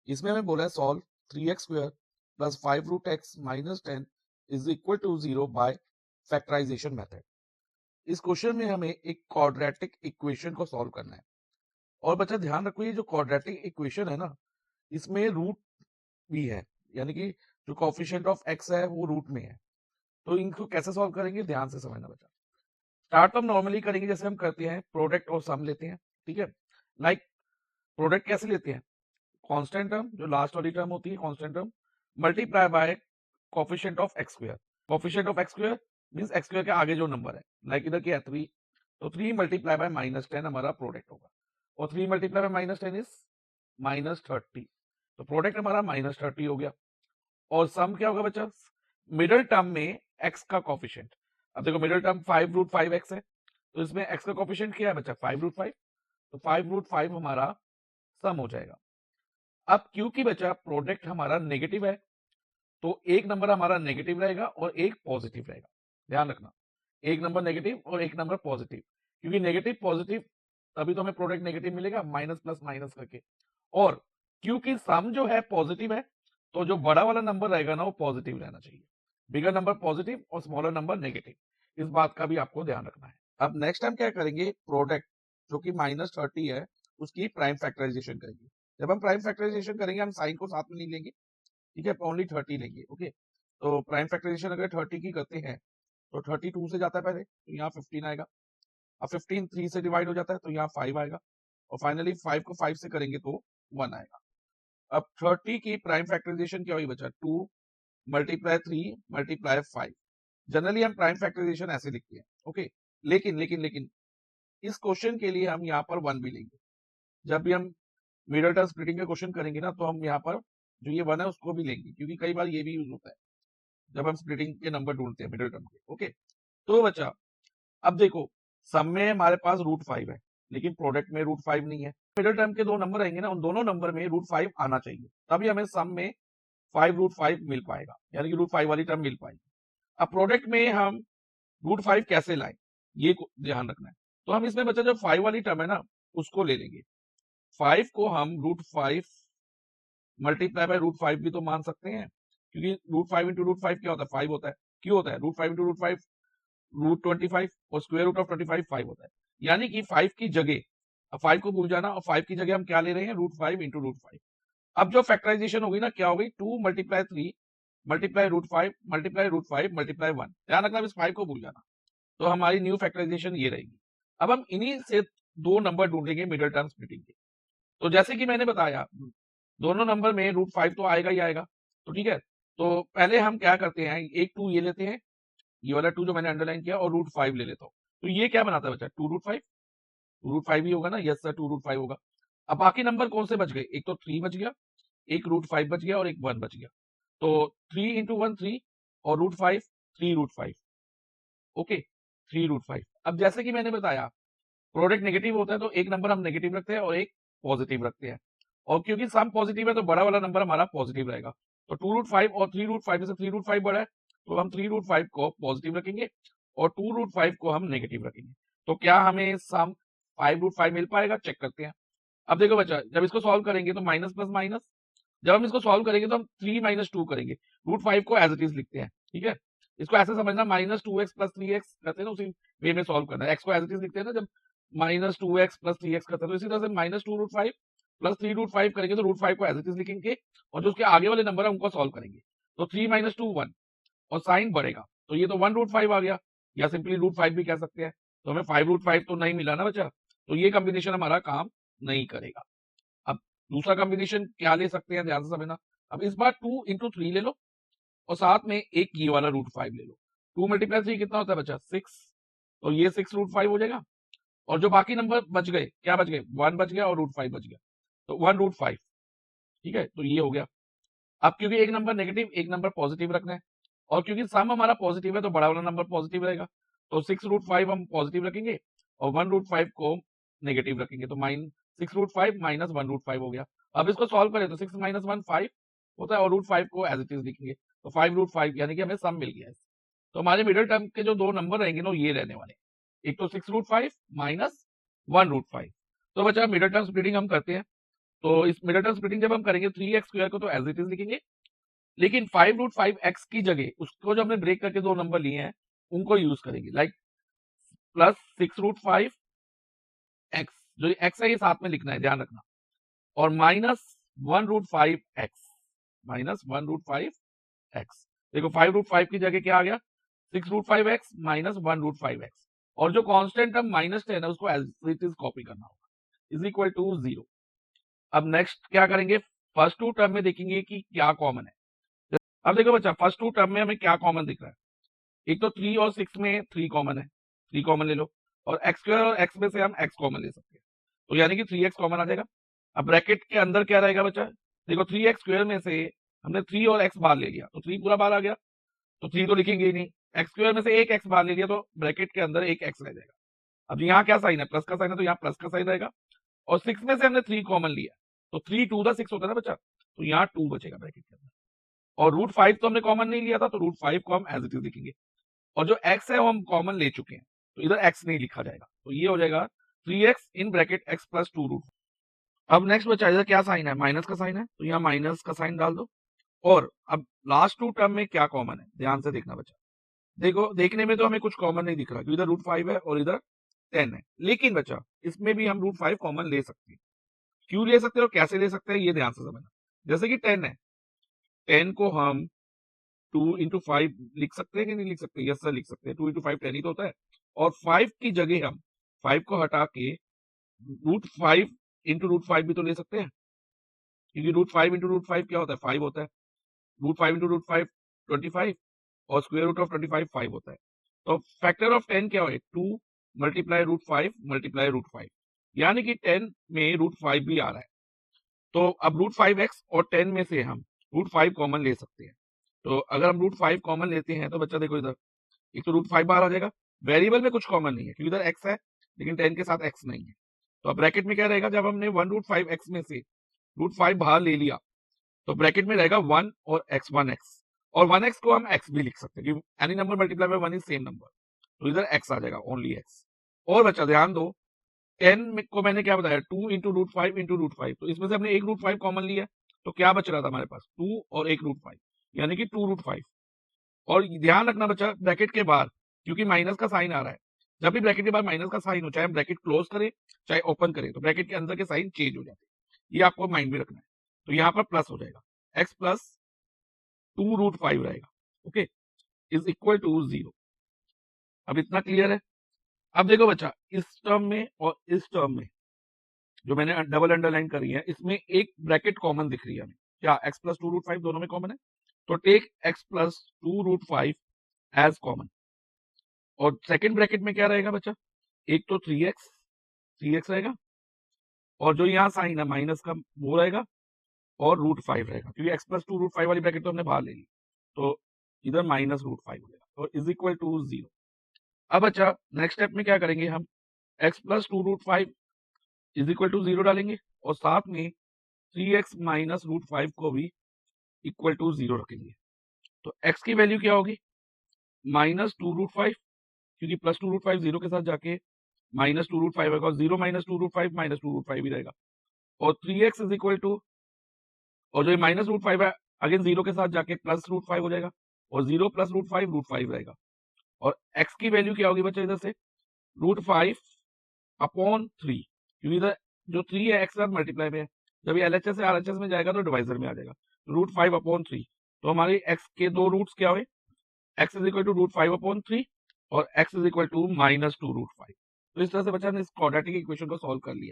इसमें हमें बोला है solve 3x² plus 5√x minus 10 is equal to 0 by factorisation method. इस क्वेश्चन में हमें एक क्वाड्रेटिक इक्वेशन को सॉल्व करना है। और बच्चा ध्यान रखो, ये जो क्वाड्रेटिक इक्वेशन है ना, इसमें रूट भी है, यानी कि जो कोफिशिएंट ऑफ x है वो रूट में है। तो इनको कैसे सॉल्व करेंगे, ध्यान से समझना बच्चा। स्टार्ट तो हम नॉर्मली करेंगे जैसे हम करते हैं, प्रोडक्ट और सम लेते हैं, ठीक है। लाइक प्रोडक्ट कैसे लेते हैं, कांस्टेंट टर्म जो लास्ट वाली टर्म होती है constant term multiply by coefficient of x²। Coefficient of x² means x² के आगे जो नंबर है, लाइक इधर क्या है 3, तो 3 मल्टीप्लाई बाय -10 हमारा प्रोडक्ट होगा, और 3 मल्टीप्लाई बाय -10 इज -30, तो प्रोडक्ट हमारा -30 हो गया। और सम क्या होगा बच्चा, मिडिल टर्म में x का कोफिशिएंट। अब देखो मिडिल टर्म 5√5x है, तो इसमें x का कोफिशिएंट क्या है बच्चा 5√5, तो 5√5 हमारा सम हो जाएगा। अब क्योंकि बच्चा प्रोडक्ट हमारा नेगेटिव है, तो एक नंबर हमारा नेगेटिव रहेगा और एक पॉजिटिव रहेगा। ध्यान रखना, एक नंबर नेगेटिव और एक नंबर पॉजिटिव, क्योंकि नेगेटिव पॉजिटिव तभी तो हमें प्रोडक्ट नेगेटिव मिलेगा, माइनस प्लस माइनस करके। और क्योंकि सम जो है पॉजिटिव है, तो जो बड़ा वाला नंबर रहेगा ना वो पॉजिटिव रहना चाहिए, बिगर नंबर पॉजिटिव और स्मॉलर नंबर नेगेटिव। इस बात का भी आपको ध्यान रखना है। अब नेक्स्ट टाइम क्या करेंगे, प्रोडक्ट जो कि -30 है उसकी प्राइम फैक्टराइजेशन करेंगे। जब हम प्राइम फैक्टराइजेशन करेंगे हम साइन को साथ में नहीं लेंगे, ठीक है, ओनली 30 लेंगे। ओके, तो प्राइम फैक्टराइजेशन अगर 30 की करते हैं तो 32 से जाता है पहले, तो यहाँ 15 आएगा। अब 15 3 से डिवाइड हो जाता है तो यहाँ 5 आएगा, और फाइनली 5 को 5 से करेंगे तो 1 आएगा। अब 30 की प्राइम फैक्टराइजेशन क्या हुई बचा, 2 मल्टीप्लाई 3 मल्टीप्लाई 5। जनरली हम प्राइम फैक्टराइजेशन ऐसे लिखते हैं। ओके, लेकिन लेकिन लेकिन इस क्वेश्चन के लिए हम यहाँ पर 1 भी लेंगे। जब भी हम मिडिल टर्म स्प्लिटिंग का क्वेश्चन करेंगे ना, तो हम यहाँ पर जो ये 1 है उसको भी लेंगे, क्योंकि कई बार ये भी यूज होता है जब हम स्प्लिटिंग के नंबर ढूंढते हैं मिडिल टर्म के। ओके, तो बच्चा अब देखो, सम में हमारे पास √5 है, लेकिन प्रोडक्ट में √5 नहीं है। मिडिल टर्म के दो नंबर आएंगे ना, उन दोनों नंबर में √5 आना चाहिए, तभी हमें सम में 5√5 मिल पाएगा, यानी कि √5 वाली टर्म मिल पाएगी। अब प्रोडक्ट में हम √5 कैसे लाएं, ये ध्यान रखना है। तो हम इसमें बच्चा जो 5 वाली टर्म है ना उसको ले लेंगे। 5 को हम √5 मल्टीप्लाई बाय √5 भी तो मान सकते हैं, क्योंकि √5 इंटू √5 क्या होता है 5 होता है। क्यों होता है, √5 इंटू √5 √25 और स्क्वायर रूट ऑफ 25 5 होता है, यानी कि 5 की जगह, अब 5 को भूल जाना, और 5 की जगह हम क्या ले रहे हैं √5 इंटू √5। अब जो फैक्टराइजेशन होगी ना क्या होगी, 2 मल्टीप्लाई 3 मल्टीप्लाई √5 मल्टीप्लाई √5 मल्टीप्लाई 1। ध्यान रखना, इस 5 को भूल जाना, तो हमारी न्यू फैक्टराइजेशन ये रहेगी। अब हम इन्हीं से दो नंबर ढूंढेंगे मिडिल टर्म स्प्लिटिंग के। तो जैसे कि मैंने बताया, दोनों नंबर में √5 तो आएगा ही आएगा, तो ठीक है। तो पहले हम क्या करते हैं, एक 2 ये लेते हैं, ये वाला 2 जो मैंने अंडरलाइन किया, और √5 ले लेता हूँ। तो ये क्या बनाता है बच्चा 2√5, 2√5 ही होगा ना, यस सर 2√5 होगा। अब बाकी नंबर कौन से बच गए, एक तो 3 बच गया, एक √5 बच गया, और एक 1 बच गया। तो 3 इंटू 1 3, और √5 3√5। ओके, 3√5। अब जैसे कि मैंने बताया, प्रोडक्ट नेगेटिव होता है तो एक नंबर हम नेगेटिव रखते हैं और एक पॉजिटिव रखते हैं, और क्योंकि सम पॉजिटिव है तो बड़ा वाला नंबर हमारा पॉजिटिव रहेगा। तो 2√5 और 3√5 में से 3√5 बड़ा है, तो हम 3√5 को पॉजिटिव रखेंगे और 2√5 को हम नेगेटिव रखेंगे। तो क्या हमें सम 5√5 मिल पाएगा, चेक करते हैं। अब देखो बच्चा, जब इसको सॉल्व करेंगे तो माइनस प्लस माइनस, जब हम इसको सॉल्व करेंगे तो हम 3 - 2 करेंगे, √5 को एज इट इज लिखते हैं, ठीक है। इसको ऐसे समझना, -2x प्लस 3x करते हैं ना, उसी वे में सॉल्व करना है। x को एज इट इज लिखते हैं ना, जब -2x प्लस 3x करते हैं, तो इसी तरह से -2√5 प्लस 3√5 करेंगे तो √5 को एज इट इज लिखेंगे, और जो उसके आगे वाले नंबर है उनको सॉल्व करेंगे। तो 3 - 2 1, और साइन बढ़ेगा, तो ये तो 1√5 आ गया, या सिंपली √5 भी कह सकते हैं। तो हमें 5√5 तो नहीं मिला ना बच्चा, तो ये कॉम्बिनेशन हमारा काम नहीं करेगा। अब दूसरा कॉम्बिनेशन क्या ले सकते हैं, ध्यान से समझना। अब इस बार 2 इंटू 3 ले लो, और साथ में एक ये वाला √5 ले लो। 2 मल्टीप्लाई 3 कितना होता है बच्चा 6, तो ये 6√5 हो जाएगा। और जो बाकी नंबर बच गए, क्या बच गए, 1 बच गया और √5 बच गया, तो 1√5, ठीक है। तो ये हो गया। अब क्योंकि एक नंबर नेगेटिव एक नंबर पॉजिटिव रखना है, और क्योंकि सम हमारा पॉजिटिव है तो बड़ा वाला नंबर पॉजिटिव रहेगा, तो 6√5 हम पॉजिटिव रखेंगे और 1√5 को नेगेटिव रखेंगे, तो 6√5 माइनस 1√5 हो गया। अब इसको सॉल्व करें तो 6 - 1 5 होता है, और √5 को एज इट इज लिखेंगे, तो 5√5, यानी कि हमें सम मिल गया है। तो हमारे मिडिल टर्म के जो दो नंबर रहेंगे ना ये रहने वाले, एक तो 6√5 माइनस 1√5। तो बच्चा मिडिल टर्म स्प्लिटिंग हम करते हैं, तो इस मिडिल टर्म स्प्लिटिंग जब हम करेंगे 3x स्क्वायर को तो एज इट इज लिखेंगे, लेकिन 5√5x की जगह उसको जो हमने ब्रेक करके दो नंबर लिए हैं उनको यूज करेंगे, लाइक प्लस 6√5x, जो x है ये साथ में लिखना है, ध्यान रखना, और माइनस 1√5x, माइनस 1√5x। देखो 5√5 की जगह क्या आ गया, 6√5x माइनस 1√5x, और जो कांस्टेंट टर्म -10 है उसको एज इट इज कॉपी करना होगा, इज इक्वल टू 0। अब नेक्स्ट क्या करेंगे, फर्स्ट टू टर्म में देखेंगे कि क्या कॉमन है। अब देखो बच्चा, फर्स्ट टू टर्म में हमें क्या कॉमन दिख रहा है, एक तो 3 और 6 में 3 कॉमन है, 3 कॉमन ले लो, और x स्क्वायर और x में से हम x कॉमन ले सकते हैं, तो यानी कि 3x कॉमन आ जाएगा। अब ब्रैकेट के अंदर क्या रहेगा बच्चा, देखो 3x स्क्वायर में से हमने 3 और x बाहर ले लिया तो 3 पूरा बाहर आ गया, तो 3 तो लिखेंगे ही नहीं, x स्क्वायर में से एक x बाहर ले लिया तो ब्रैकेट के अंदर एक x रह जाएगा। अब यहाँ क्या साइन है, प्लस का साइन है, तो यहाँ प्लस का साइन रहेगा, और 6 में से हमने 3 कॉमन लिया तो 3 2 6 होता है ना बच्चा, तो यहाँ 2 बचेगा ब्रैकेट के अंदर, और √5 तो हमने कॉमन नहीं लिया था तो √5 को हम एज इट इज लिखेंगे, और जो x है वो हम कॉमन ले चुके हैं तो इधर x नहीं लिखा जाएगा, तो ये हो जाएगा 3x in bracket x plus 2 अब नेक्स्ट बचा, इधर क्या साइन है, माइनस का साइन है, तो यहाँ माइनस का साइन डाल दो, और अब लास्ट टू टर्म में क्या कॉमन है, ध्यान से देखना बच्चा, देखो देखने में तो हमें कुछ कॉमन नहीं दिख रहा, इधर √5 है और इधर 10 है, लेकिन बच्चा इसमें भी हम √5 कॉमन ले सकते हैं। क्यों ले सकते हैं और कैसे ले सकते हैं ये ध्यान से समझना। जैसे कि 10 है, 10 को हम 2 इंटू 5 लिख सकते हैं कि नहीं लिख सकते, यस सर लिख सकते हैं, 2 इंटू 5 10 ही तो होता है, और 5 की जगह हम 5 को हटा के √5 इंटू √5 भी तो ले सकते हैं, क्योंकि √5 इंटू √5 क्या होता है, 5 होता है, √5 इंटू √5 25, और स्क्वायर रूट ऑफ 25 5 होता है, तो फैक्टर ऑफ 10 क्या है, 2 मल्टीप्लाई √5 मल्टीप्लाई √5, यानी कि 10 में √5 भी आ रहा है, तो अब √5x और 10 में से हम √5 कॉमन ले सकते हैं, तो अगर हम √5 कॉमन लेते हैं तो बच्चा देखो इधर एक तो √5 बाहर आ जाएगा, वेरिएबल में कुछ कॉमन नहीं है क्योंकि इधर x है लेकिन 10 के साथ x नहीं है, तो अब ब्रैकेट में क्या रहेगा, जब हमने 1√5x में से √5 बाहर ले लिया तो ब्रैकेट में रहेगा 1 और x 1x, और 1x को हम x भी लिख सकते हैं क्योंकि any number multiply by 1 is same number, तो इधर x आ जाएगा, ओनली x। और बच्चा ध्यान दो, 10 को मैंने क्या बताया, 2 इंटू √5 इंटू √5, तो इसमें से हमने एक √5 कॉमन लिया, तो क्या बच रहा था हमारे पास, 2 और एक √5, यानी कि 2√5। और ध्यान रखना बच्चा, ब्रैकेट के बाहर क्योंकि माइनस का साइन आ रहा है, जब भी ब्रैकेट के बाहर माइनस का साइन हो, चाहे हम ब्रैकेट क्लोज करें चाहे ओपन करें, तो ब्रैकेट के अंदर के साइन चेंज हो जाते हैं, ये आपको माइंड में रखना है, तो यहाँ पर प्लस हो जाएगा, x प्लस 2√5 रहेगा, ओके, इज इक्वल टू 0। अब इतना क्लियर है। अब देखो बच्चा, इस टर्म में और इस टर्म में जो मैंने डबल अंडरलाइन करी है, इसमें एक ब्रैकेट कॉमन दिख रही है हमें, क्या x प्लस 2√5 दोनों में कॉमन है, तो take x plus 2√5 as common, और सेकेंड ब्रैकेट में क्या रहेगा बच्चा, एक तो 3x रहेगा, और जो यहाँ साइन है माइनस का वो रहेगा, और √5 रहेगा, क्योंकि x प्लस 2√5 वाली ब्रैकेट तो हमने बाहर ले ली, तो इधर माइनस √5 हो जाएगा, और इज इक्वल टू 0। अब बच्चा नेक्स्ट स्टेप में क्या करेंगे, हम x plus 2√5 is equal to 0 डालेंगे, और साथ में 3x माइनस √5 को भी इक्वल टू 0 रखेंगे, तो x की वैल्यू क्या होगी, माइनस 2√5, क्योंकि प्लस 2√5 0 के साथ जाके माइनस 2√5 होगा, 0 माइनस 2√5 माइनस 2√5 ही रहेगा, और 3x इज इक्वल टू, और जो माइनस √5 है अगेन 0 के साथ जाके प्लस √5 हो जाएगा, और 0 प्लस √5 रहेगा, और x की वैल्यू क्या होगी बच्चा, इधर से √5 अपॉन 3, क्योंकि इधर जो 3 है x साथ मल्टीप्लाई में है, जब ये LHS से RHS में जाएगा तो डिवाइजर में आ जाएगा, √5 अपॉन 3, तो हमारी x के दो रूट्स क्या हुए, x is equal to √5 upon 3 और x is equal to minus 2√5। तो इस तरह से बच्चा ने इस क्वाड्रेटिक इक्वेशन को सॉल्व कर लिया।